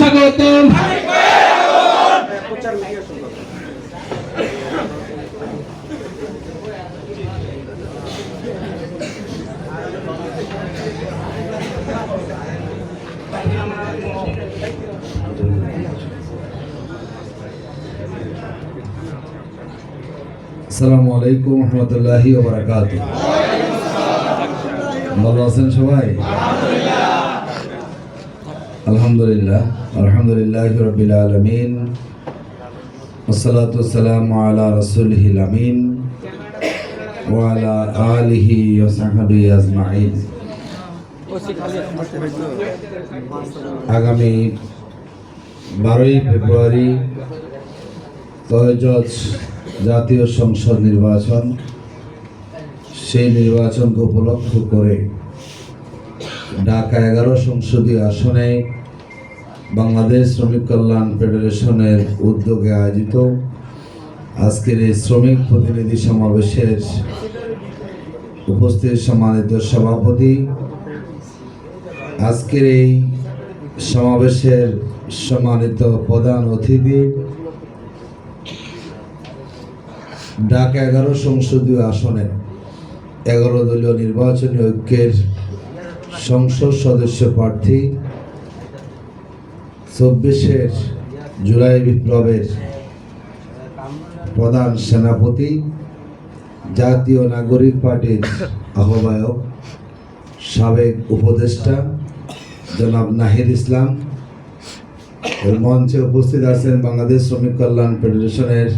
স্বাগতম। আসসালামু আলাইকুম রহমতুল্লাহি ওয়া বারাকাতুহু। ভালো আছেন সবাই? আলহামদুলিল্লাহ, আলহামদুলিল্লাহি রাব্বিল আলামিন, ওয়াসসালাতু ওয়াসসালামু আলা রাসূলিহিল আমিন ওয়া আলা আলিহি ওয়া সাহবিহি আজমাইন। আগামী 12ই ফেব্রুয়ারি ত্রয়োদশ জাতীয় সংসদ নির্বাচন, সেই নির্বাচনকে উপলক্ষ করে ঢাকা 11 সংসদীয় আসনে বাংলাদেশ শ্রমিক কল্যাণ ফেডারেশনের উদ্যোগে আয়োজিত আজকের এই শ্রমিক প্রতিনিধি সমাবেশের উপস্থিত সম্মানিত সভাপতি, আজকের এই সমাবেশের সম্মানিত প্রধান অতিথি, ঢাকা 11 সংসদীয় আসনের 11 দলীয় নির্বাচনী ঐক্যের সংসদ সদস্য প্রার্থী, 24 জুলাই বিপ্লবের প্রধান সেনাপতি, জাতীয় নাগরিক পার্টির আহ্বায়ক, সাবেক উপদেষ্টা জনাব নাহিদ ইসলাম, এর মঞ্চে উপস্থিত আছেন বাংলাদেশ শ্রমিক কল্যাণ ফেডারেশনের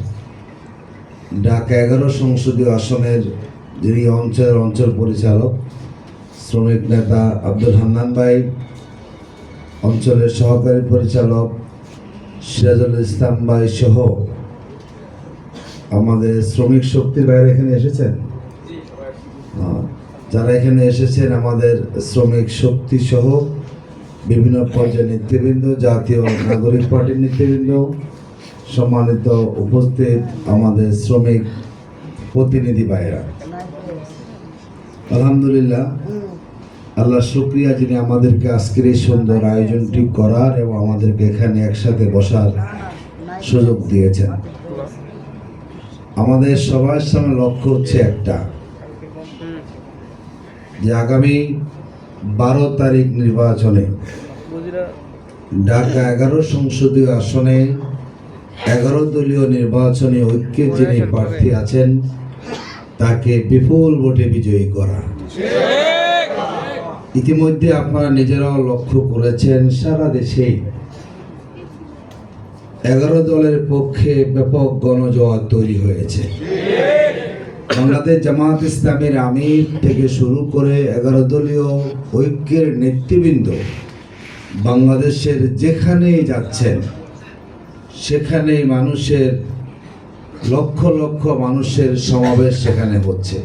ঢাকা 11 সংসদীয় আসনের যিনি অঞ্চল পরিচালক শ্রমিক নেতা আব্দুল হান্নান ভাই, অঞ্চলের সহকারী পরিচালক সিরাজুল ইসলাম ভাই সহ আমাদের শ্রমিক শক্তির বাইরে এখানে এসেছেন, যারা এখানে এসেছেন আমাদের শ্রমিক শক্তি সহ বিভিন্ন পর্যায়ের নেতৃবৃন্দ, জাতীয় নাগরিক পার্টির নেতৃবৃন্দ, সম্মানিত উপস্থিত আমাদের শ্রমিক প্রতিনিধি ভাইরা, আলহামদুলিল্লাহ, আল্লাহ শুকরিয়া যিনি আমাদেরকে আজকের এই সুন্দর আয়োজনটি করার এবং আমাদেরকে এখানে একসাথে বসার সুযোগ দিয়েছেন। আমাদের সবার সামনে লক্ষ্য হচ্ছে একটা, যে আগামী 12 তারিখ নির্বাচনে ঢাকা 11 সংসদীয় আসনে 11 দলীয় নির্বাচনী ঐক্যের যিনি প্রার্থী আছেন তাকে বিপুল ভোটে বিজয়ী করা। ইতিমধ্যে আপনারা নিজেরাও লক্ষ্য করেছেন সারা দেশে 11 দলের পক্ষে ব্যাপক গণজোয়ার তৈরি হয়েছে। বাংলাদেশ জামাত ইসলামের আমির থেকে শুরু করে 11 দলীয় ঐক্যের নেতৃবৃন্দ বাংলাদেশের যেখানেই যাচ্ছেন সেখানেই মানুষের লক্ষ লক্ষ মানুষের সমাবেশ সেখানে হচ্ছে।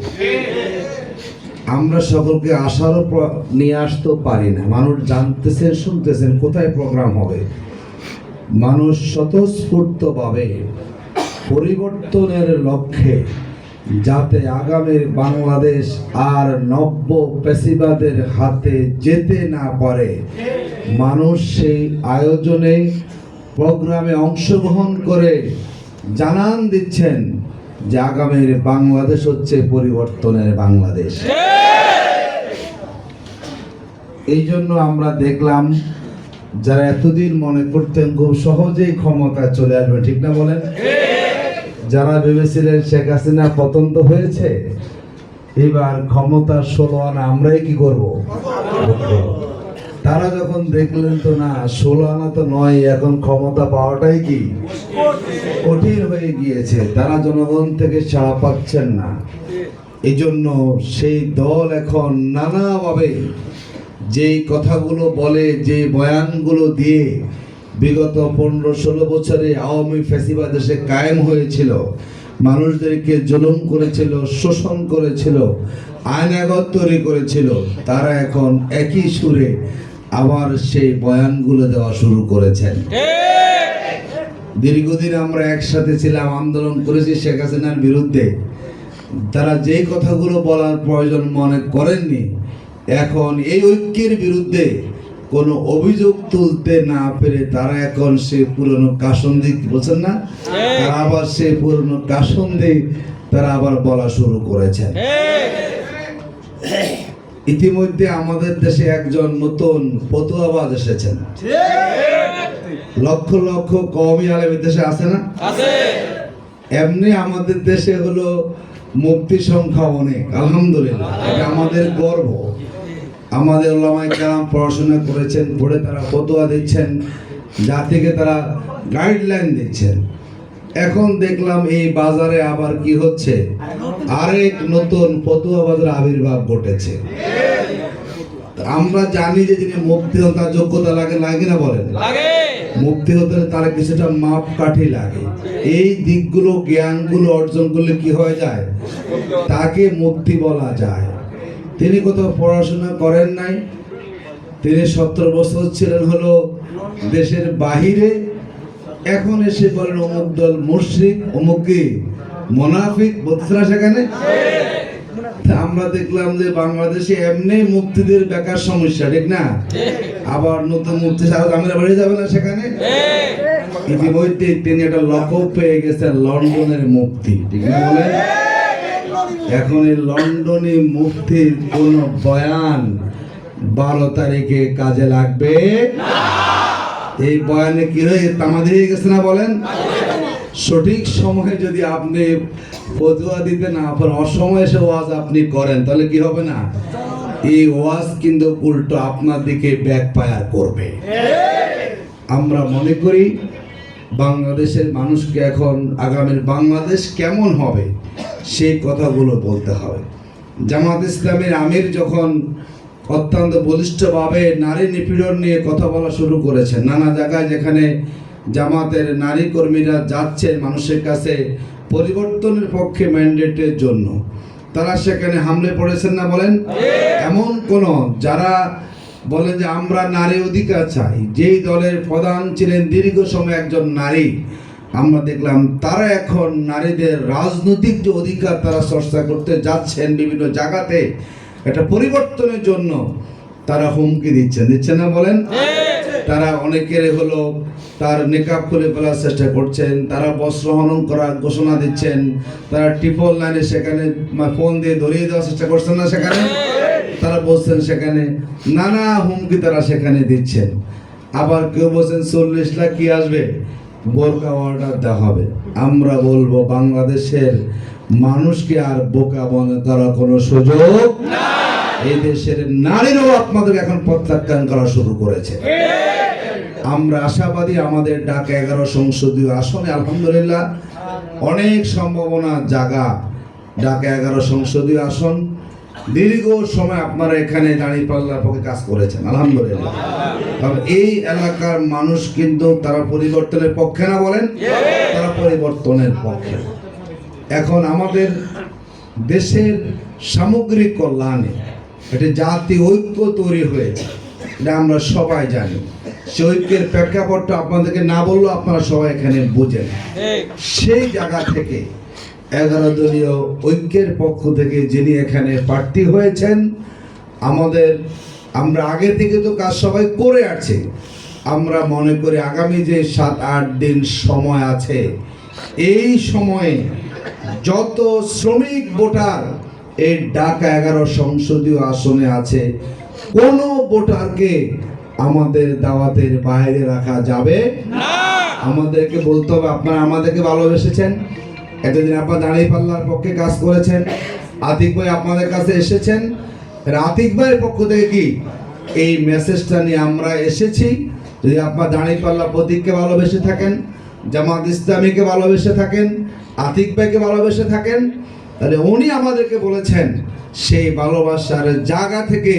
আমরা সকলকে আশারও নিয়ে আসতেও পারি না, মানুষ জানতেছেন শুনতেছেন কোথায় প্রোগ্রাম হবে। মানুষ স্বতঃস্ফূর্তভাবে পরিবর্তনের লক্ষ্যে যাতে আগামীর বাংলাদেশ আর নব্য পেশিবাদের হাতে যেতে না পারে, মানুষ সেই আয়োজনে প্রোগ্রামে অংশগ্রহণ করে জানান দিচ্ছেন যে আগামীর বাংলাদেশ হচ্ছে পরিবর্তনের বাংলাদেশ। এই জন্য আমরা দেখলাম যারা এতদিন মনে করতেন খুব সহজেই ক্ষমতা চলে আসবে, ঠিক না বলেন? যারা ভেবেছিলেন শেখ হাসিনা পতন তো হয়েছে, এবার ক্ষমতা 16 আনা আমরাই কি করব, তারা যখন দেখলেন তো না 16 আনা তো নয়, এখন ক্ষমতা পাওয়াটাই কি কঠিন হয়ে গিয়েছে, তারা জনগণ থেকে সাড়া পাচ্ছেন না। এই জন্য সেই দল এখন নানাভাবে যেই কথাগুলো বলে, যে বয়ানগুলো দিয়ে বিগত 15-16 বছরে আওয়ামী ফ্যাসিবাদ দেশে কায়েম হয়েছিল, মানুষদেরকে জুলুম করেছিল, শোষণ করেছিল, আইনাগত তৈরি করেছিল, তারা এখন একই সুরে আবার সেই বয়ানগুলো দেওয়া শুরু করেছেন। দীর্ঘদিন আমরা একসাথে ছিলাম, আন্দোলন করেছি শেখ হাসিনার বিরুদ্ধে, তারা যেই কথাগুলো বলার প্রয়োজন মনে করেননি, এখন এই ঐক্যের বিরুদ্ধে কোনো অভিযোগ তুলতে না পেরে তারা এখন সে পুরনো কাসন্দি বলছেন না, তারা আবার সে পুরনো কাসন্দি তারা আবার বলা শুরু করেছেন। ইতিমধ্যে আমাদের দেশে একজন নতুন ফতুয়াবাজ এসেছেন। লক্ষ লক্ষ কওমি আলেমের দেশে আছে না? এমনি আমাদের দেশে হলো মুফতি সংখ্যা অনেক, আলহামদুলিল্লাহ, এটা আমাদের গর্ব। আমাদের ওলামায়ে কেরাম পড়াশোনা করেছেন, পড়ে তারা ফতোয়া দিচ্ছেন, জাতিকে তারা গাইডলাইন দিচ্ছেন। এখন দেখলাম এই বাজারে আবার কি হচ্ছে, আরেক নতুন ফতুয়াবাজের আবির্ভাব ঘটেছে। আমরা জানি যে যিনি মুফতি হন তার যোগ্যতা লাগে, লাগে না বলেন? মুফতি হতে তার কিছুটা মাপকাঠি লাগে। এই দিকগুলো জ্ঞানগুলো অর্জন করলে কি হয়ে যায়, তাকে মুফতি বলা যায়। তিনি কোথাও পড়াশোনা করেন নাই, তিনি 17 বছর ছিলেন হলো দেশের বাহিরে, এখন এসে বলেন অমুক দল মুশরিক, অমুক কি মুনাফিক, বলতেছে না সেখানে? আমরা দেখলাম যে বাংলাদেশে এমনি মুফতিদের বেকার সমস্যা, ঠিক না? আবার নতুন মুফতি সাহেব আমরা বেড়ে যাবে না সেখানে। ইতিমধ্যে তিনি একটা লকব পেয়ে গেছেন, লন্ডনের মুফতি, ঠিক না বলেন? এখন এই লন্ডনে মুফতির কোন বয়ান 12 তারিখে কাজে লাগবে না। এই বয়ানে কি হয়ে তামাদি হয়ে গেছে না বলেন? সঠিক সময়ে যদি আপনি ফতোয়া দিতে না পারেন, অসময়ে এসে ওয়াজ আপনি করেন, তাহলে কি হবে না, এই ওয়াজ কিন্তু উল্টো আপনার দিকে ব্যাকফায়ার করবে। আমরা মনে করি বাংলাদেশের মানুষকে এখন আগামীর বাংলাদেশ কেমন হবে সেই কথাগুলো বলতে হবে। জামাত ইসলামের আমির যখন অত্যন্ত বলিষ্ঠভাবে নারী নিপীড়ন নিয়ে কথা বলা শুরু করেছেন, নানা জায়গায় যেখানে জামাতের নারী কর্মীরা যাচ্ছেন মানুষের কাছে পরিবর্তনের পক্ষে ম্যান্ডেটের জন্য, তারা সেখানে হামলে পড়েছেন না বলেন? এমন কোন যারা বলেন যে আমরা নারী অধিকার চাই, যেই দলের প্রধান ছিলেন দীর্ঘ সময় একজন নারী, আমরা দেখলাম তারা এখন নারীদের রাজনৈতিক যে অধিকার তারা চর্চা করতে যাচ্ছেন বিভিন্ন জায়গাতে, একটা পরিবর্তনের জন্য তারা হুমকি দিচ্ছেন না বলেন? তারা অনেকের হলো তার নিকাব খুলে ফেলার চেষ্টা করছেন, তারা বস্ত্র হনন করার ঘোষণা দিচ্ছেন, তারা ট্রিপল লাইনে সেখানে ফোন দিয়ে ধরিয়ে দেওয়ার চেষ্টা করছেন না সেখানে, তারা বলছেন সেখানে নানা হুমকি তারা সেখানে দিচ্ছেন। আবার কেউ বলছেন 40 লাখ কি আসবে, বোরকা অর্ডার দেওয়া হবে। আমরা বলবো বাংলাদেশের মানুষকে আর বোকা মনে করার কোনো সুযোগ না। এই দেশের নারীরাও আপনাদের এখন প্রত্যাখ্যান করা শুরু করেছে। আমরা আশাবাদী আমাদের ঢাকা 11 সংসদীয় আসনে আলহামদুলিল্লাহ অনেক সম্ভাবনা জায়গা। ঢাকা 11 সংসদীয় আসন দীর্ঘ সময় আপনারা এখানে দাঁড়িপাল্লার পক্ষে কাজ করেছেন আলহামদুলিল্লাহ। কারণ এই এলাকার মানুষ কিন্তু তারা পরিবর্তনের পক্ষে না বলেন, তারা পরিবর্তনের পক্ষে। এখন আমাদের দেশের সামগ্রিক কল্যাণে একটা জাতীয় ঐক্য তৈরি হয়েছে, এটা আমরা সবাই জানি। সেই ঐক্যের প্রেক্ষাপটটা আপনাদেরকে না বললেও আপনারা সবাই এখানে বুঝেন। সেই জায়গা থেকে 11 দলীয় ঐক্যের পক্ষ থেকে যিনি এখানে প্রার্থী হয়েছেন, আমরা আগে থেকে তো কাজ সবাই করে আসছি। আমরা মনে করি আগামী যে 7-8 দিন সময় আছে, এই সময়ে যত শ্রমিক ভোটার এই ঢাকা 11 সংসদীয় আসনে আছে, কোনো ভোটারকে আমাদের দাওয়াতের বাইরে রাখা যাবে না। আমাদেরকে বলতে হবে আপনারা আমাদেরকে ভালোবেসেছেন, এতদিন আপনারা দাঁড়িপাল্লার পক্ষে কাজ করেছেন, আতিক ভাই আপনাদের কাছে এসেছেন, আতিক ভাইয়ের পক্ষ থেকে কি এই মেসেজটা নিয়ে আমরা এসেছি। যদি আপনারা দাঁড়িপাল্লা প্রতীককে ভালোবেসে থাকেন, জামাত ইসলামীকে ভালোবেসে থাকেন, আতিক ভাইকে ভালোবেসে থাকেন, তাহলে উনি আমাদেরকে বলেছেন সেই ভালোবাসার জায়গা থেকে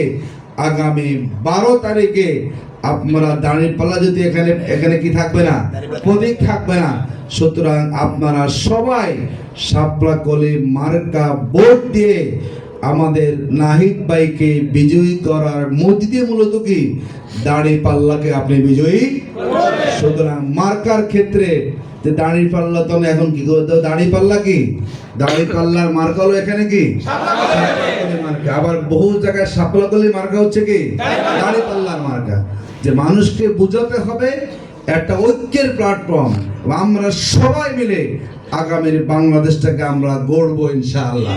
আগামী 12 তারিখে আপনারা দাঁড়িপাল্লা যদি এখানে কি থাকবে না, প্রতীক থাকবে না, সুতরাং আপনারা সবাই শাপলা কলি মার্কা ভোট দিয়ে আমাদের নাহিদ ভাইকে বিজয়ী করার মধ্যে দিয়ে মূলত কি দাঁড়িপাল্লাকে আপনি বিজয়ী। সুতরাং মার্কার ক্ষেত্রে যে দাঁড়িপাল্লা তো এখন কি করতে, দাঁড়িপাল্লা কি দাঁড়িপাল্লার মার্কা হলো এখানে কি মার্কা, আবার বহু জায়গায় শাপলা কলি মার্কা হচ্ছে কি দাঁড়িপাল্লার মার্কা। যে মানুষকে বোঝাতে হবে একটা ঐক্যের প্ল্যাটফর্ম, আমরা সবাই মিলে আগামীর বাংলাদেশটাকে আমরা গড়ব ইনশাআল্লাহ।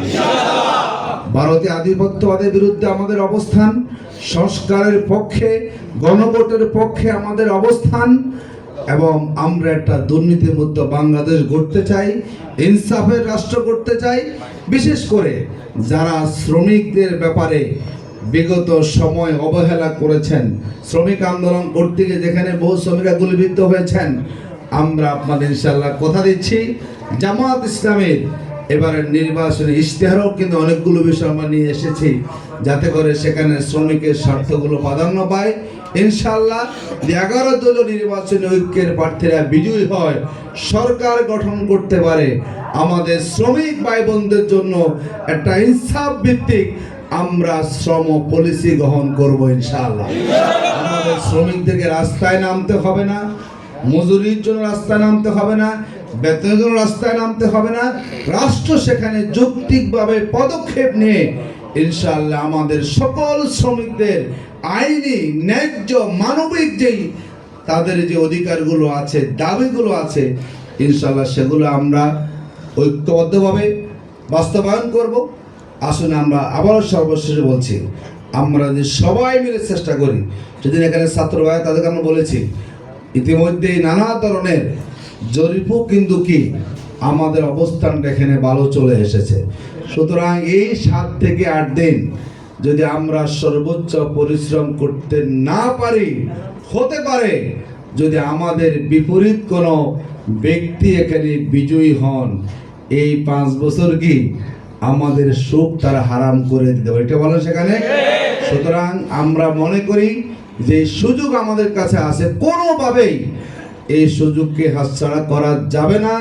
ভারতীয় আধিপত্যবাদের বিরুদ্ধে আমাদের অবস্থান, সংস্কারের পক্ষে, গণভোটের পক্ষে আমাদের অবস্থান, এবং আমরা একটা দুর্নীতিমুক্ত বাংলাদেশ গড়তে চাই, ইনসাফের রাষ্ট্র করতে চাই। বিশেষ করে যারা শ্রমিকদের ব্যাপারে বিগত সময় অবহেলা করেছেন, শ্রমিক আন্দোলন করতে গিয়ে যেখানে বহু শ্রমিকরা গুলিবিদ্ধ হয়েছেন, আমরা আপনাদের ইনশাআল্লাহ কথা দিচ্ছি জামাত ইসলামের এবারের নির্বাচনে ইশতেহারও কিন্তু অনেকগুলো বিষয় আমরা নিয়ে এসেছি, যাতে করে সেখানে শ্রমিকের স্বার্থগুলো প্রাধান্য পায়। ইনশাআল্লাহ 11 দলীয় নির্বাচনে ঐক্যের প্রার্থীরা বিজয়ী হয়, সরকার গঠন করতে পারে, আমাদের শ্রমিক ভাই বোনদের জন্য একটা ইনসাফ ভিত্তিক আমরা শ্রম পলিসি গ্রহণ করব ইনশাআল্লাহ। আমাদের শ্রমিকদেরকে রাস্তায় নামতে হবে না, মজুরির জন্য রাস্তায় নামতে হবে না, বেতনের জন্য রাস্তায় নামতে হবে না। রাষ্ট্র সেখানে যৌক্তিকভাবে পদক্ষেপ নিয়ে ইনশাআল্লাহ আমাদের সকল শ্রমিকদের আইনি ন্যায্য মানবিক যেই তাদের যে অধিকারগুলো আছে, দাবিগুলো আছে, ইনশাআল্লাহ সেগুলো আমরা ঐক্যবদ্ধভাবে বাস্তবায়ন করব। আসলে আমরা আবারও সর্বশেষে বলছি, আমরা যে সবাই মিলে চেষ্টা করি, সেদিন এখানে ছাত্র ভাই তাদেরকে আমরা বলেছি ইতিমধ্যে নানা ধরনের জরিপও কিন্তু কি আমাদের অবস্থানটা এখানে ভালো চলে এসেছে। সুতরাং এই 7 থেকে 8 দিন যদি আমরা সর্বোচ্চ পরিশ্রম করতে না পারি, হতে পারে যদি আমাদের বিপরীত কোনো ব্যক্তি এখানে বিজয়ী হন, এই 5 বছর কি আমাদের সুখ তারা হারাম করে দিতে পারে, এটা বলেন সেখানে। সুতরাং আমরা মনে করি যে সুযোগ আমাদের কাছে আছে, কোনোভাবেই এই সুযোগকে হাতছাড়া করা যাবে না।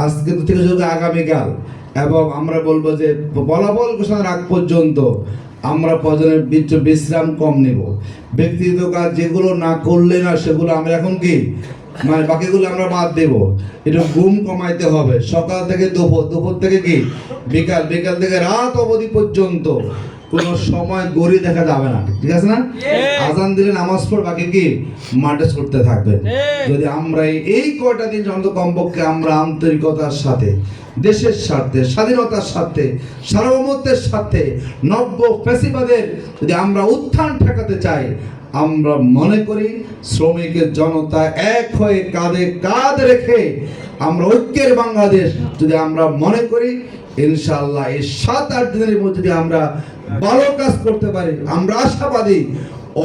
আজকে থেকে শুধু আগামীকাল, এবং আমরা বলবো যে ফলাফল ঘোষণার আগ পর্যন্ত আমরা প্রয়োজনের বিশ্রাম কম নেব। ব্যক্তিগত কাজ যেগুলো না করলে না, সেগুলো আমরা এখন কি মানে বাকিগুলো আমরা বাদ দেব। একটু ঘুম কমাইতে হবে, সকাল থেকে দুপুর, দুপুর থেকে কি বিকাল, বিকাল থেকে রাত অবধি পর্যন্ত কোনো সময় গড়ি দেখা যাবে না, ঠিক আছে না? আজান দিলে নামাজ পড়, বাকি কি মাঠে ছুটতে থাকবেন। যদি আমরা এই কয়টা দিন অন্তত কমপক্ষে আমরা আন্তরিকতার সাথে, দেশের স্বার্থে, স্বাধীনতার স্বার্থে, সার্বভৌমত্বের স্বার্থে, নব্য ফ্যাসিবাদের যদি আমরা উত্থান ঠেকাতে চাই, আমরা মনে করি শ্রমিকের জনতা এক হয়ে কাঁধে কাঁধ রেখে আমরা ঐক্যের বাংলাদেশ যদি আমরা মনে করি, ইনশাআল্লাহ এই 7-8 দিনের মধ্যে যদি আমরা ভালো কাজ করতে পারি, আমরা আশাবাদী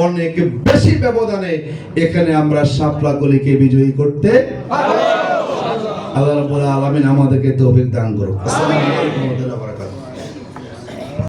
অনেক বেশি ব্যবধানে এখানে আমরা শাপলাকলিকে বিজয়ী করতে পারব। আল্লাহ রাব্বুল আলামিন আমাদেরকে তৌফিক দান করুন। আসসালামু আলাইকুম ওয়া রাহমাতুল্লাহি ওয়া বারাকাতুহু।